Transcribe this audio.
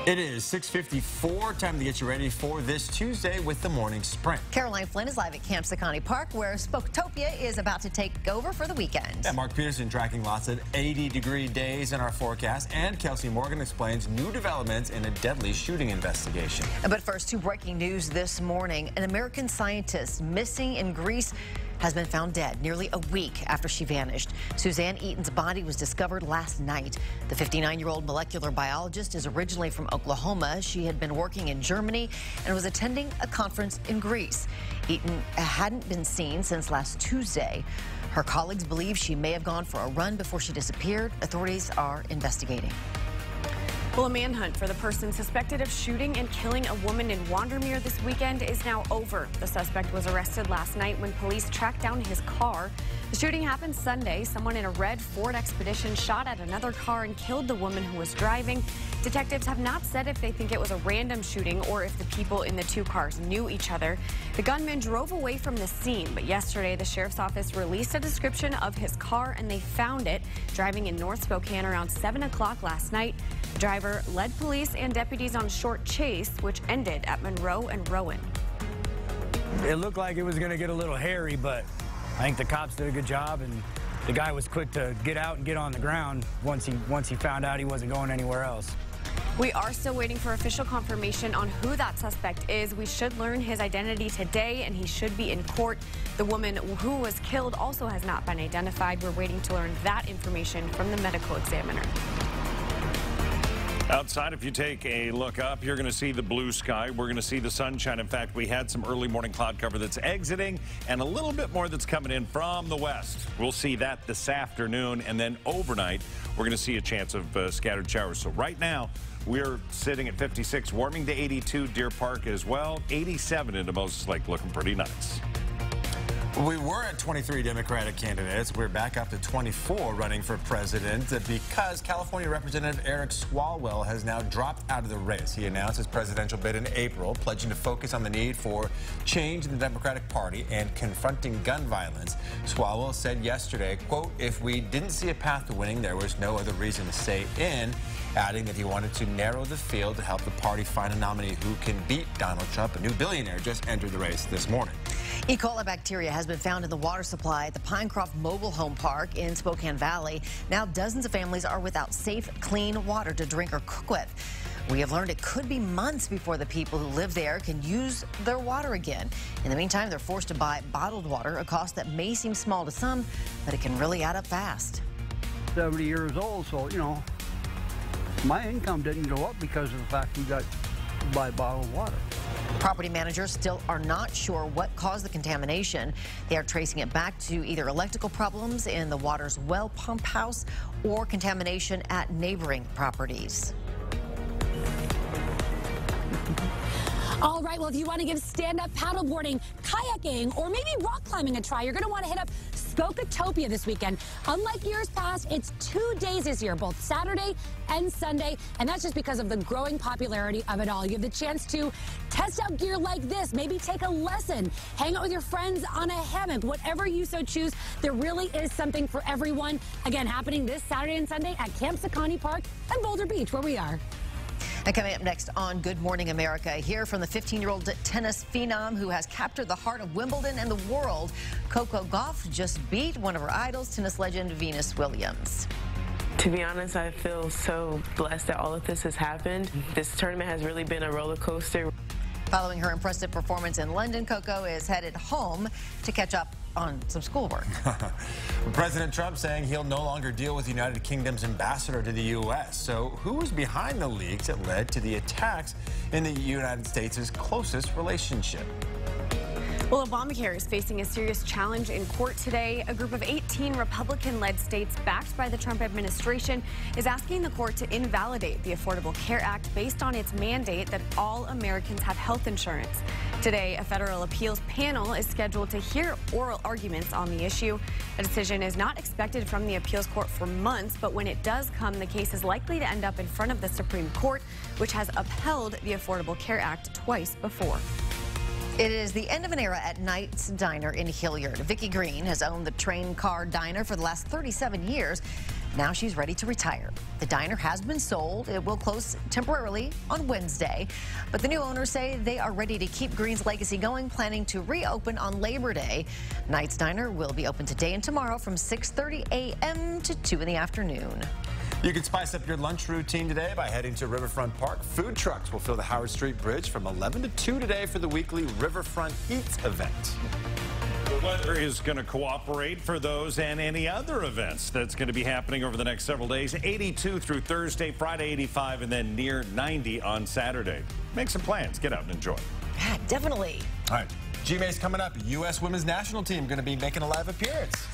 It is 6:54, time to get you ready for this Tuesday with the Morning Sprint. Caroline Flynn is live at Camp Sakani Park, where Spoketopia is about to take over for the weekend. Yeah, Mark Peterson tracking lots of 80-degree days in our forecast, and Kelsey Morgan explains new developments in a deadly shooting investigation. But first, two breaking news this morning. An American scientist missing in Greece has been found dead nearly a week after she vanished. Suzanne Eaton's body was discovered last night. The 59-year-old molecular biologist is originally from Oklahoma. She had been working in Germany and was attending a conference in Greece. Eaton hadn't been seen since last Tuesday. Her colleagues believe she may have gone for a run before she disappeared. Authorities are investigating. Well, a manhunt for the person suspected of shooting and killing a woman in Wandermere this weekend is now over. The suspect was arrested last night when police tracked down his car. The shooting happened Sunday. Someone in a red Ford Expedition shot at another car and killed the woman who was driving. Detectives have not said if they think it was a random shooting or if the people in the two cars knew each other. The gunman drove away from the scene, but yesterday the sheriff's office released a description of his car and they found it driving in North Spokane around 7 o'clock last night. The driver led police and deputies on a short chase, which ended at Monroe and Rowan. It looked like it was going to get a little hairy, but I think the cops did a good job, and the guy was quick to get out and get on the ground once he found out he wasn't going anywhere else. We are still waiting for official confirmation on who that suspect is. We should learn his identity today, and he should be in court. The woman who was killed also has not been identified. We're waiting to learn that information from the medical examiner. Outside, if you take a look up, you're going to see the blue sky. We're going to see the sunshine. In fact, we had some early morning cloud cover that's exiting and a little bit more that's coming in from the west. We'll see that this afternoon, and then overnight, we're going to see a chance of scattered showers. So right now, we're sitting at 56, warming to 82, Deer Park as well. 87 into Moses Lake, looking pretty nice. We were at 23 Democratic candidates. We're back up to 24 running for president because California Representative Eric Swalwell has now dropped out of the race. He announced his presidential bid in April, pledging to focus on the need for change in the Democratic Party and confronting gun violence. Swalwell said yesterday, quote, "If we didn't see a path to winning, there was no other reason to stay in," adding that he wanted to narrow the field to help the party find a nominee who can beat Donald Trump. A new billionaire just entered the race this morning. E. coli bacteria has been found in the water supply at the Pinecroft Mobile Home Park in Spokane Valley. Now dozens of families are without safe, clean water to drink or cook with. We have learned it could be months before the people who live there can use their water again. In the meantime, they're forced to buy bottled water, a cost that may seem small to some, but it can really add up fast. 70 years old, so, you know, my income didn't go up because of the fact we got to buy bottled water. Property managers still are not sure what caused the contamination. They are tracing it back to either electrical problems in the water's well pump house or contamination at neighboring properties. All right, well, if you want to give stand-up paddleboarding, kayaking, or maybe rock climbing a try, you're going to want to hit up Spoketopia this weekend. Unlike years past, it's 2 days this year, both Saturday and Sunday, and that's just because of the growing popularity of it all. You have the chance to test out gear like this, maybe take a lesson, hang out with your friends on a hammock, whatever you so choose. There really is something for everyone. Again, happening this Saturday and Sunday at Camp Sakani Park and Boulder Beach, where we are. And coming up next on Good Morning America, hear from the 15-year-old tennis phenom who has captured the heart of Wimbledon and the world. Coco Gauff just beat one of her idols, tennis legend Venus Williams. To be honest, I feel so blessed that all of this has happened. This tournament has really been a roller coaster. Following her impressive performance in London, Coco is headed home to catch up on some schoolwork. President Trump saying he'll no longer deal with the United Kingdom's ambassador to the U.S. So who was behind the leaks that led to the attacks in the United States' closest relationship? Well, Obamacare is facing a serious challenge in court today. A group of 18 Republican-led states backed by the Trump administration is asking the court to invalidate the Affordable Care Act based on its mandate that all Americans have health insurance. Today, a federal appeals panel is scheduled to hear oral arguments on the issue. A decision is not expected from the appeals court for months, but when it does come, the case is likely to end up in front of the Supreme Court, which has upheld the Affordable Care Act twice before. It is the end of an era at Knight's Diner in Hilliard. Vicki Green has owned the train car diner for the last 37 years. Now she's ready to retire. The diner has been sold. It will close temporarily on Wednesday. But the new owners say they are ready to keep Green's legacy going, planning to reopen on Labor Day. Knight's Diner will be open today and tomorrow from 6:30 a.m. to 2 in the afternoon. You can spice up your lunch routine today by heading to Riverfront Park. Food trucks will fill the Howard Street Bridge from 11 to 2 today for the weekly Riverfront Eats event. The weather is going to cooperate for those and any other events that's going to be happening over the next several days. 82 through Thursday, Friday 85, and then near 90 on Saturday. Make some plans. Get out and enjoy. Yeah, definitely. All right. GMA's coming up. U.S. Women's National Team going to be making a live appearance.